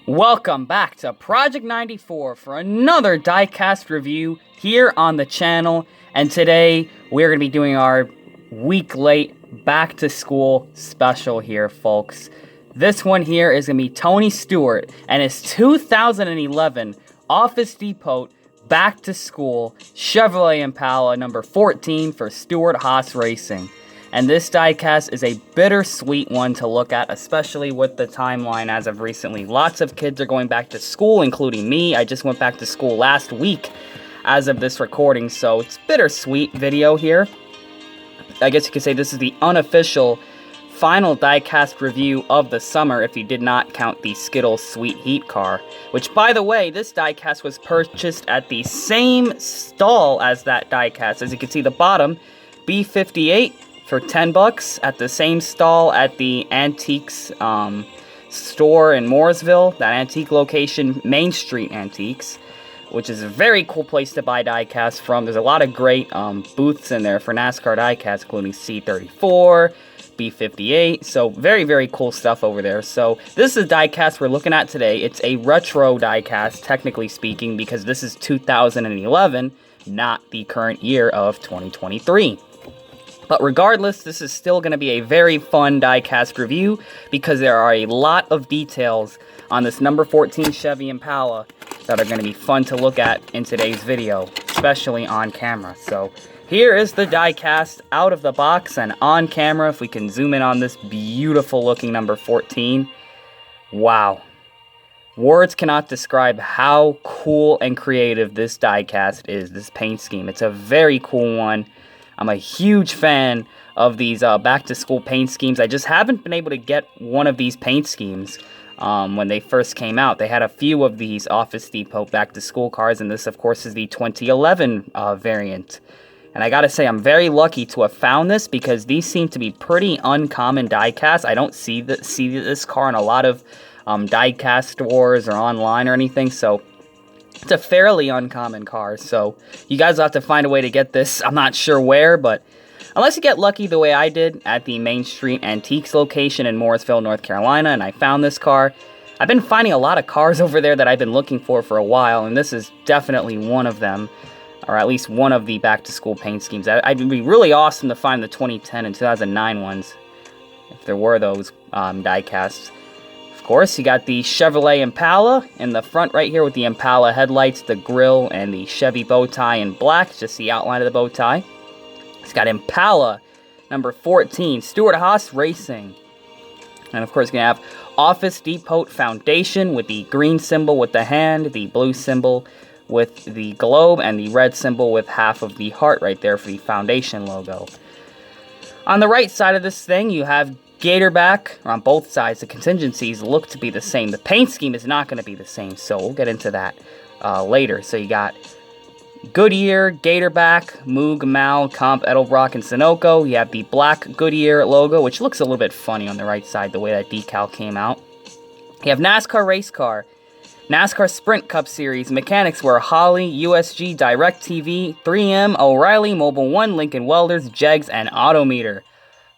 Welcome back to Project 94 for another Diecast review here on the channel. And today we're going to be doing our week late back to school special here, folks. This one here is going to be Tony Stewart and his 2011 Office Depot back to school Chevrolet Impala number 14 for Stewart Haas Racing. And this diecast is a bittersweet one to look at, especially with the timeline as of recently. Lots of kids are going back to school, including me. I just went back to school last week as of this recording, so it's bittersweet video here. I guess you could say this is the unofficial final diecast review of the summer if you did not count the Skittles Sweet Heat car. Which, by the way, this diecast was purchased at the same stall as that diecast. As you can see, the bottom, B58. For $10 at the same stall at the Antiques store in Mooresville, that antique location, Main Street Antiques, which is a very cool place to buy diecast from. There's a lot of great booths in there for NASCAR diecast, including C34, B58, so very, very cool stuff over there. So this is the diecast we're looking at today. It's a retro diecast, technically speaking, because this is 2011, not the current year of 2023. But regardless, this is still going to be a very fun diecast review because there are a lot of details on this number 14 Chevy Impala that are going to be fun to look at in today's video, especially on camera. So here is the diecast out of the box and on camera. If we can zoom in on this beautiful looking number 14. Wow. Words cannot describe how cool and creative this diecast is, this paint scheme. It's a very cool one. I'm a huge fan of these back-to-school paint schemes. I just haven't been able to get one of these paint schemes when they first came out. They had a few of these Office Depot back-to-school cars, and this, of course, is the 2011 variant. And I gotta say, I'm very lucky to have found this because these seem to be pretty uncommon diecast. I don't see this car in a lot of diecast stores or online or anything, so it's a fairly uncommon car, so you guys will have to find a way to get this. I'm not sure where, but unless you get lucky the way I did at the Main Street Antiques location in Mooresville, North Carolina, and I found this car. I've been finding a lot of cars over there that I've been looking for a while, and this is definitely one of them, or at least one of the back-to-school paint schemes. It'd be really awesome to find the 2010 and 2009 ones, if there were those diecasts. Of course, you got the Chevrolet Impala in the front right here with the Impala headlights, the grille, and the Chevy bow tie in black, just the outline of the bow tie. It's got Impala number 14, Stewart Haas Racing. And of course, you're going to have Office Depot Foundation with the green symbol with the hand, the blue symbol with the globe, and the red symbol with half of the heart right there for the Foundation logo. On the right side of this thing, you have Gatorback, or on both sides. The contingencies look to be the same. The paint scheme is not going to be the same, so we'll get into that later. So you got Goodyear, Gatorback, Moog, Mal, Comp, Edelbrock, and Sunoco. You have the black Goodyear logo, which looks a little bit funny on the right side, the way that decal came out. You have NASCAR Race Car, NASCAR Sprint Cup Series, Mechanics Wear, Holley, USG, DirecTV, 3M, O'Reilly, Mobil 1, Lincoln Welders, Jegs, and Autometer.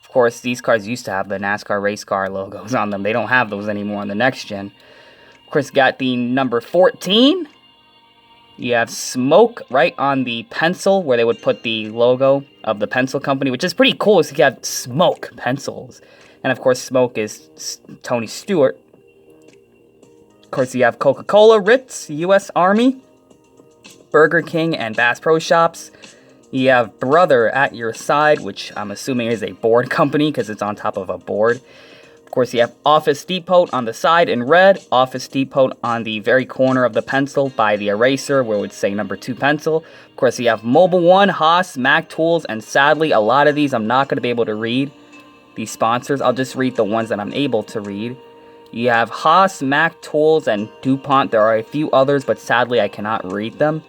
Of course, these cars used to have the NASCAR race car logos on them. They don't have those anymore on the next gen. Of course, got the number 14. You have Smoke right on the pencil where they would put the logo of the pencil company, which is pretty cool. So you have Smoke pencils. And of course, Smoke is Tony Stewart. Of course, you have Coca-Cola, Ritz, U.S. Army, Burger King, and Bass Pro Shops. You have Brother at Your Side, which I'm assuming is a board company because it's on top of a board. Of course, you have Office Depot on the side in red, Office Depot on the very corner of the pencil by the eraser where it would say number 2 pencil. Of course, you have Mobil 1, Haas, Mac Tools, and sadly, a lot of these I'm not going to be able to read, these sponsors. I'll just read the ones that I'm able to read. You have Haas, Mac Tools, and DuPont. There are a few others, but sadly, I cannot read them.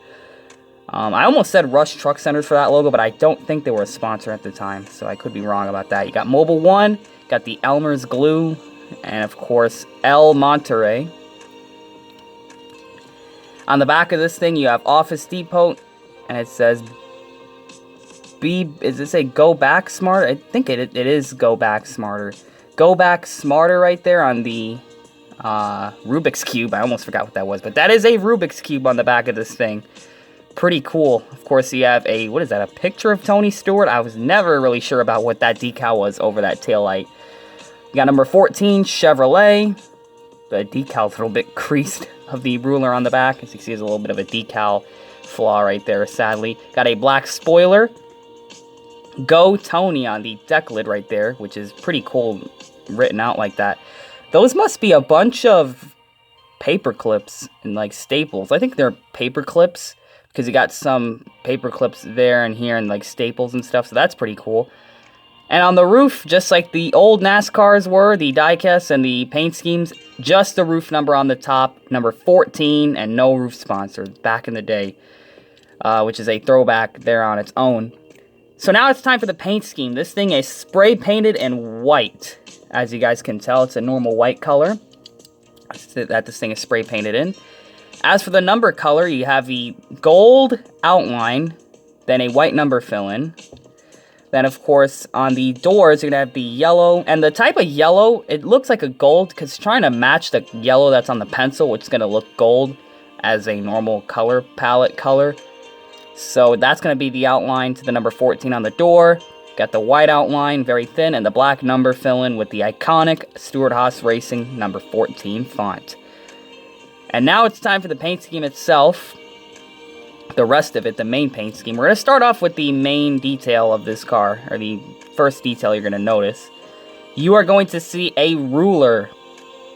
I almost said Rush Truck Centers for that logo, but I don't think they were a sponsor at the time, so I could be wrong about that. You got Mobil 1, got the Elmer's Glue, and of course, El Monterey. On the back of this thing, you have Office Depot, and it says, does it say Go Back Smarter? I think it is Go Back Smarter. Go Back Smarter right there on the Rubik's Cube. I almost forgot what that was, but that is a Rubik's Cube on the back of this thing. Pretty cool. Of course, you have a, what is that, a picture of Tony Stewart? I was never really sure about what that decal was over that taillight. You got number 14, Chevrolet. The decal's a little bit creased of the ruler on the back. As you can see, there's a little bit of a decal flaw right there, sadly. Got a black spoiler. Go Tony on the deck lid right there, which is pretty cool, written out like that. Those must be a bunch of paper clips and like staples. I think they're paper clips because you got some paper clips there and here and like staples and stuff, so that's pretty cool. And on the roof, just like the old NASCARs were, the diecast and the paint schemes, just the roof number on the top, number 14, and no roof sponsor back in the day, which is a throwback there on its own. So now it's time for the paint scheme. This thing is spray painted in white. As you guys can tell, it's a normal white color that this thing is spray painted in. As for the number color, you have the gold outline, then a white number fill-in. Then, of course, on the doors, you're going to have the yellow. And the type of yellow, it looks like a gold because it's trying to match the yellow that's on the pencil, which is going to look gold as a normal color palette color. So that's going to be the outline to the number 14 on the door. Got the white outline, very thin, and the black number fill-in with the iconic Stewart Haas Racing number 14 font. And now it's time for the paint scheme itself. The rest of it, the main paint scheme. We're going to start off with the main detail of this car, or the first detail you're going to notice. You are going to see a ruler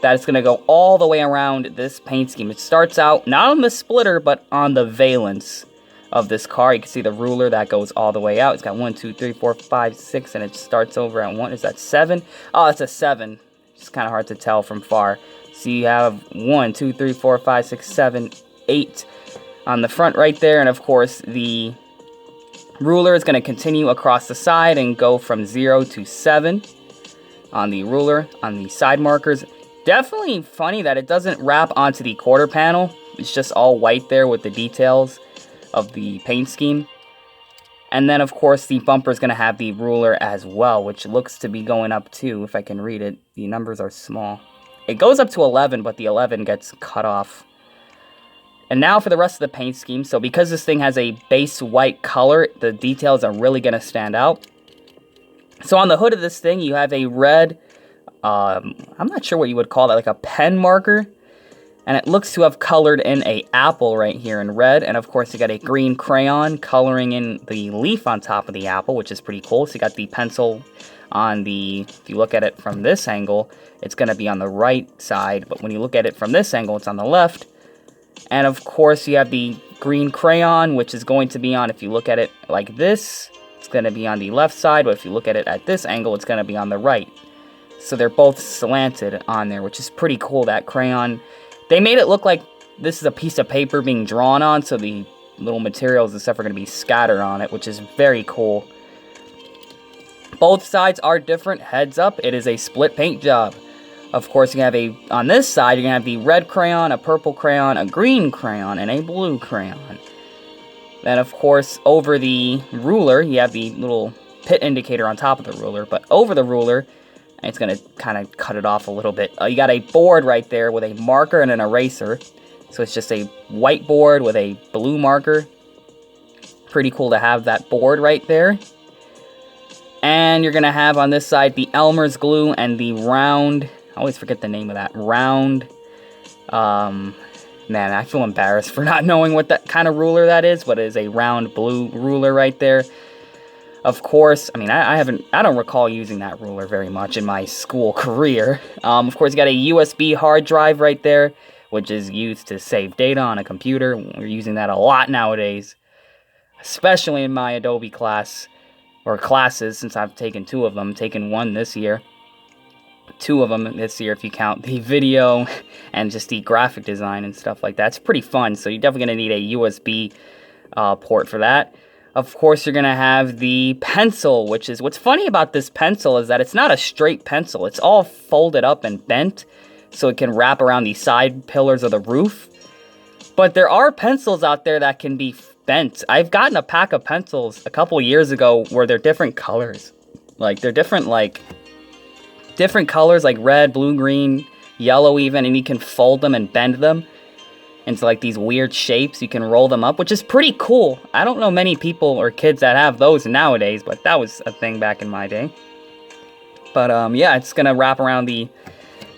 that is going to go all the way around this paint scheme. It starts out not on the splitter, but on the valence of this car. You can see the ruler that goes all the way out. It's got 1, 2, 3, 4, 5, 6, and it starts over at 1. Is that 7? Oh, it's a 7. It's kind of hard to tell from far. So you have 1, 2, 3, 4, 5, 6, 7, 8 on the front right there. And of course, the ruler is going to continue across the side and go from 0 to 7 on the ruler, on the side markers. Definitely funny that it doesn't wrap onto the quarter panel. It's just all white there with the details of the paint scheme. And then, of course, the bumper is going to have the ruler as well, which looks to be going up too, if I can read it. The numbers are small. It goes up to 11, but the 11 gets cut off. And now for the rest of the paint scheme. So because this thing has a base white color, the details are really going to stand out. So on the hood of this thing, you have a red, I'm not sure what you would call that, like a pen marker. And it looks to have colored in a apple right here in red. And of course, you got a green crayon coloring in the leaf on top of the apple, which is pretty cool. So you got the pencil on the, if you look at it from this angle, it's going to be on the right side. But when you look at it from this angle, it's on the left. And of course, you have the green crayon, which is going to be on, if you look at it like this, it's going to be on the left side. But if you look at it at this angle, it's going to be on the right. So they're both slanted on there, which is pretty cool, that crayon. They made it look like this is a piece of paper being drawn on, so the little materials and stuff are going to be scattered on it, which is very cool. Both sides are different. Heads up, it is a split paint job. Of course, you have on this side, you're going to have the red crayon, a purple crayon, a green crayon, and a blue crayon. Then, of course, over the ruler, you have the little pit indicator on top of the ruler, but over the ruler, it's going to kind of cut it off a little bit. You got a board right there with a marker and an eraser. So it's just a white board with a blue marker. Pretty cool to have that board right there. And you're going to have on this side the Elmer's glue and the round, I always forget the name of that, round, man, I feel embarrassed for not knowing what that kind of ruler that is, but it is a round blue ruler right there. Of course, I mean, I don't recall using that ruler very much in my school career. Of course, you got a USB hard drive right there, which is used to save data on a computer. We're using that a lot nowadays, especially in my Adobe class, or classes, since I've taken 2 of them, taken 1 this year. 2 of them this year if you count the video and just the graphic design and stuff like that. It's pretty fun, so you're definitely going to need a USB port for that. Of course, you're going to have the pencil, which is, what's funny about this pencil is that it's not a straight pencil. It's all folded up and bent, so it can wrap around the side pillars of the roof. But there are pencils out there that can be bent. I've gotten a pack of pencils a couple years ago where they're different colors. Like, they're different colors, like red, blue, green, yellow even, and you can fold them and bend them into like these weird shapes. You can roll them up, which is pretty cool. I don't know many people or kids that have those nowadays, but that was a thing back in my day. But yeah, it's gonna wrap around the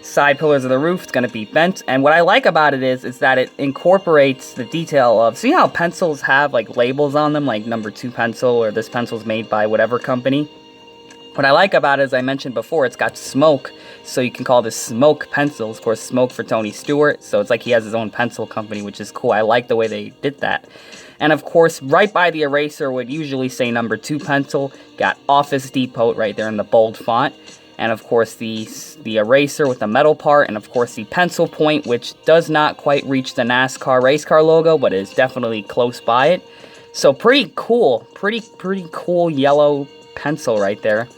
side pillars of the roof. It's gonna be bent, and what I like about it is that it incorporates the detail of, see how pencils have like labels on them, like number 2 pencil, or this pencil's made by whatever company. What I like about it, as I mentioned before, it's got smoke, so you can call this smoke pencils. Of course, smoke for Tony Stewart, so it's like he has his own pencil company, which is cool. I like the way they did that. And of course, right by the eraser would usually say number 2 pencil. Got Office Depot right there in the bold font. And of course, the eraser with the metal part, and of course the pencil point, which does not quite reach the NASCAR race car logo, but is definitely close by it. So pretty cool, pretty cool yellow pencil right there.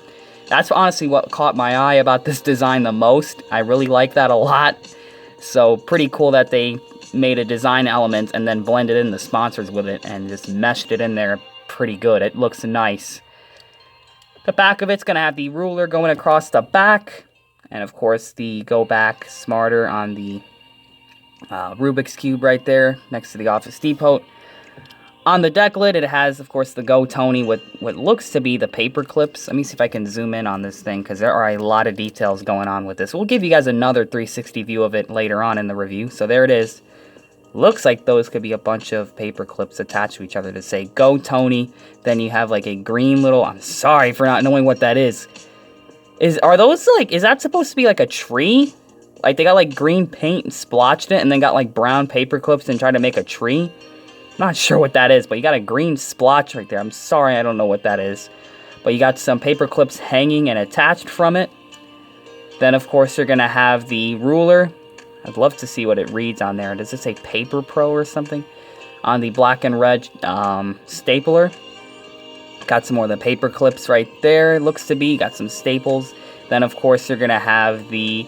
That's honestly what caught my eye about this design the most. I really like that a lot. So pretty cool that they made a design element and then blended in the sponsors with it and just meshed it in there pretty good. It looks nice. The back of it's going to have the ruler going across the back. And of course the Go Back Smarter on the Rubik's Cube right there next to the Office Depot. On the deck lid, it has, of course, the Go Tony with what looks to be the paper clips. Let me see if I can zoom in on this thing, because there are a lot of details going on with this. We'll give you guys another 360 view of it later on in the review. So there it is. Looks like those could be a bunch of paper clips attached to each other to say Go Tony. Then you have like a green little, I'm sorry for not knowing what that is. Are those like, is that supposed to be like a tree? Like they got like green paint and splotched it and then got like brown paper clips and tried to make a tree? Not sure what that is, but you got a green splotch right there. I'm sorry, I don't know what that is. But you got some paper clips hanging and attached from it. Then, of course, you're going to have the ruler. I'd love to see what it reads on there. Does it say Paper Pro or something? On the black and red stapler. Got some more of the paper clips right there, it looks to be. Got some staples. Then, of course, you're going to have the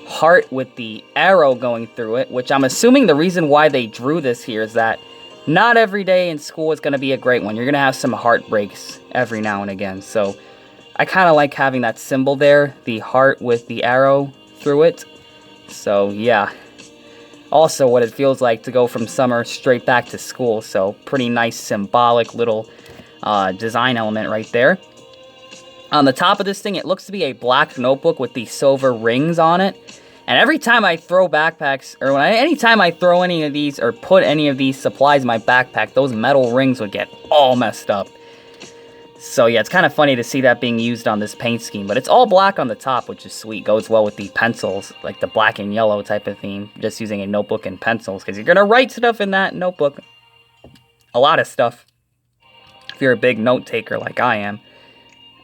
heart with the arrow going through it, which I'm assuming the reason why they drew this here is that not every day in school is going to be a great one. You're going to have some heartbreaks every now and again. So I kind of like having that symbol there, the heart with the arrow through it. So yeah. Also what it feels like to go from summer straight back to school. So pretty nice symbolic little design element right there. On the top of this thing, it looks to be a black notebook with the silver rings on it. And every time I throw backpacks, or anytime I throw any of these, or put any of these supplies in my backpack, those metal rings would get all messed up. So yeah, it's kind of funny to see that being used on this paint scheme. But it's all black on the top, which is sweet. Goes well with the pencils, like the black and yellow type of theme. Just using a notebook and pencils, because you're going to write stuff in that notebook. A lot of stuff. If you're a big note taker like I am.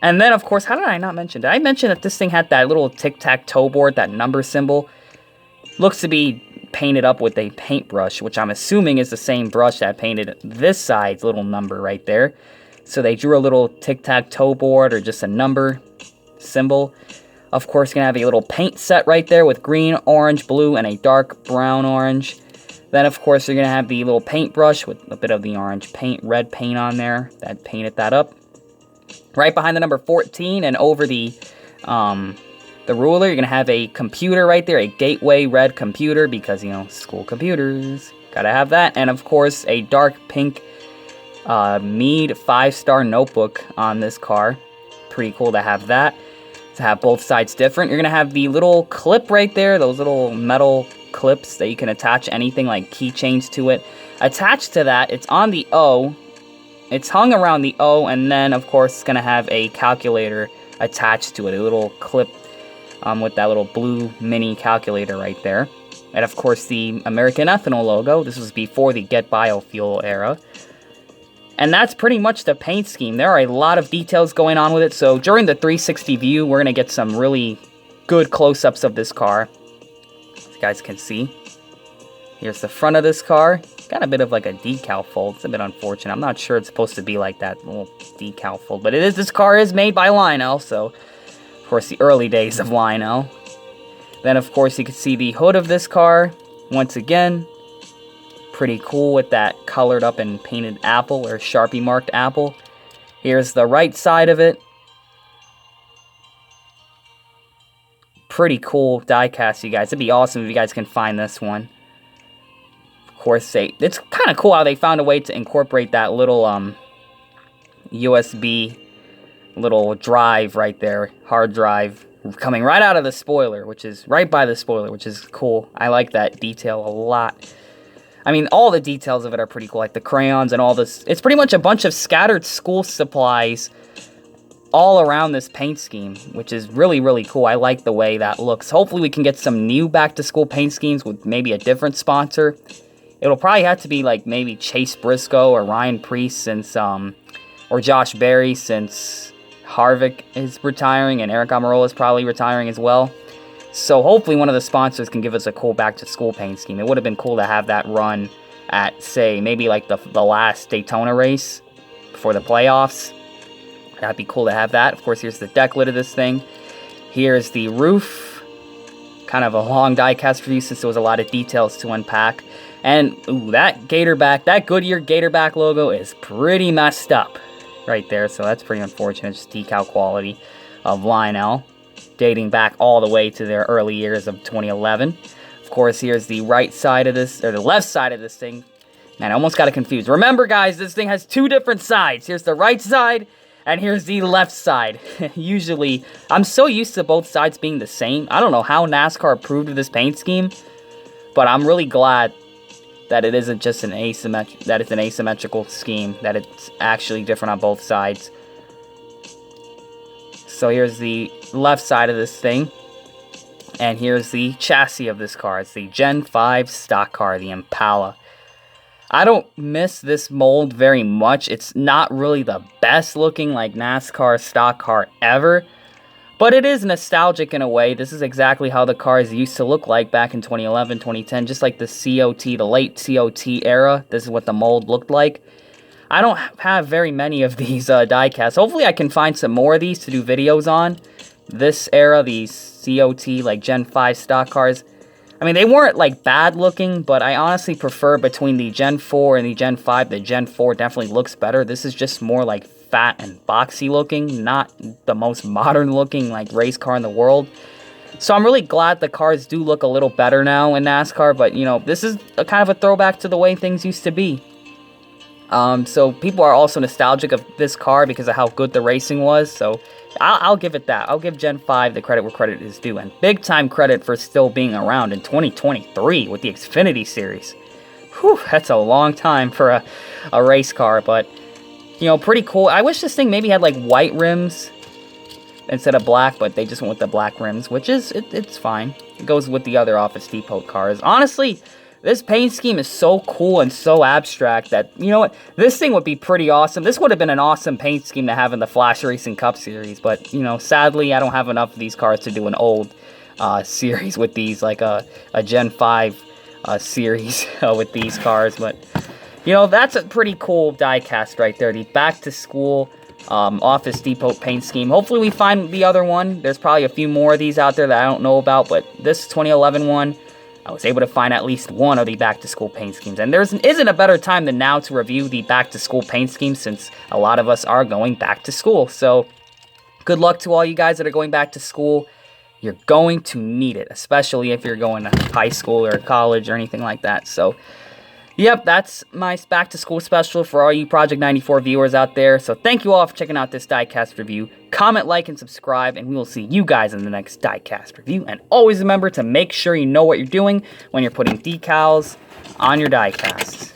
And then, of course, how did I not mention? Did I mention that this thing had that little tic-tac-toe board, that number symbol? Looks to be painted up with a paintbrush, which I'm assuming is the same brush that painted this side's little number right there. So they drew a little tic-tac-toe board or just a number symbol. Of course, you're going to have a little paint set right there with green, orange, blue, and a dark brown orange. Then, of course, you're going to have the little paintbrush with a bit of the orange paint, red paint on there that painted that up. Right behind the number 14 and over the ruler, you're going to have a computer right there, a Gateway red computer, because, you know, school computers, gotta have that. And, of course, a dark pink Mead 5-star notebook on this car. Pretty cool to have that, to have both sides different. You're going to have the little clip right there, those little metal clips that you can attach anything like keychains to it. Attached to that, it's on the O. It's hung around the O, and then, of course, it's going to have a calculator attached to it. A little clip with that little blue mini calculator right there. And, of course, the American Ethanol logo. This was before the Get Biofuel era. And that's pretty much the paint scheme. There are a lot of details going on with it. So, during the 360 view, we're going to get some really good close-ups of this car. As you guys can see. Here's the front of this car. Got a bit of like a decal fold. It's a bit unfortunate. I'm not sure it's supposed to be like that little decal fold. But it is. This car is made by Lionel. So, of course, the early days of Lionel. Then, of course, you can see the hood of this car. Once again, pretty cool with that colored up and painted apple or Sharpie marked apple. Here's the right side of it. pretty cool diecast, you guys. It'd be awesome if you guys can find this one. Of course, it's kind of cool how they found a way to incorporate that little USB little drive right there, hard drive, coming right out of the spoiler, which is right by the spoiler, which is cool. I like that detail a lot. I mean, all the details of it are pretty cool, like the crayons and all this. It's pretty much a bunch of scattered school supplies all around this paint scheme, which is really, really cool. I like the way that looks. Hopefully we can get some new back-to-school paint schemes with maybe a different sponsor. It'll probably have to be like maybe Chase Briscoe or Ryan Priest since, or Josh Berry since Harvick is retiring and Eric Almirola is probably retiring as well. So hopefully one of the sponsors can give us a cool back-to-school paint scheme. It would have been cool to have that run at, say, maybe like the last Daytona race before the playoffs. That'd be cool to have that. Of course, here's the deck lid of this thing. Here's the roof. Kind of a long die-cast review since there was a lot of details to unpack. And, ooh, that Gatorback, that Goodyear Gatorback logo is pretty messed up right there. So that's pretty unfortunate. Just decal quality of Lionel, dating back all the way to their early years of 2011. Of course, here's the right side of this, or the left side of this thing. Man, I almost got it confused. Remember, guys, this thing has two different sides. Here's the right side, and here's the left side. Usually, I'm so used to both sides being the same. I don't know how NASCAR approved of this paint scheme, but I'm really glad that it isn't just an asymmetrical scheme, that it's actually different on both sides. So here's the left side of this thing, and here's the chassis of this car. It's the Gen 5 stock car, the Impala. I don't miss this mold very much. It's not really the best looking like NASCAR stock car ever, but it is nostalgic in a way. This is exactly how the cars used to look like back in 2011, 2010, just like the COT, the late COT era. This is what the mold looked like. I don't have very many of these diecasts. Hopefully I can find some more of these to do videos on. This era, these COT, like Gen 5 stock cars, I mean, they weren't, like, bad looking, but I honestly prefer between the Gen 4 and the Gen 5. The Gen 4 definitely looks better. This is just more, like, fat and boxy looking, not the most modern looking, like, race car in the world. So I'm really glad the cars do look a little better now in NASCAR, but, you know, this is a kind of a throwback to the way things used to be. So people are also nostalgic of this car because of how good the racing was, so I'll give it that. I'll give Gen 5 the credit where credit is due, and big time credit for still being around in 2023 with the Xfinity Series. Whew, that's a long time for a race car, but, you know, pretty cool. I wish this thing maybe had, like, white rims instead of black, but they just went with the black rims, which is, it's fine. It goes with the other Office Depot cars. Honestly, this paint scheme is so cool and so abstract that, you know what, this thing would be pretty awesome. This would have been an awesome paint scheme to have in the Flash Racing Cup Series, but, you know, sadly, I don't have enough of these cars to do an old series with these, like a Gen 5 series with these cars, but, you know, that's a pretty cool diecast right there, the back-to-school Office Depot paint scheme. Hopefully we find the other one. There's probably a few more of these out there that I don't know about, but this 2011 one, I was able to find at least one of the back-to-school paint schemes. And there isn't a better time than now to review the back-to-school paint schemes since a lot of us are going back to school. So, good luck to all you guys that are going back to school. You're going to need it, especially if you're going to high school or college or anything like that. So, yep, that's my back-to-school special for all you Project 94 viewers out there. So, thank you all for checking out this diecast review. Comment, like, and subscribe, and we will see you guys in the next diecast review. And always remember to make sure you know what you're doing when you're putting decals on your diecast.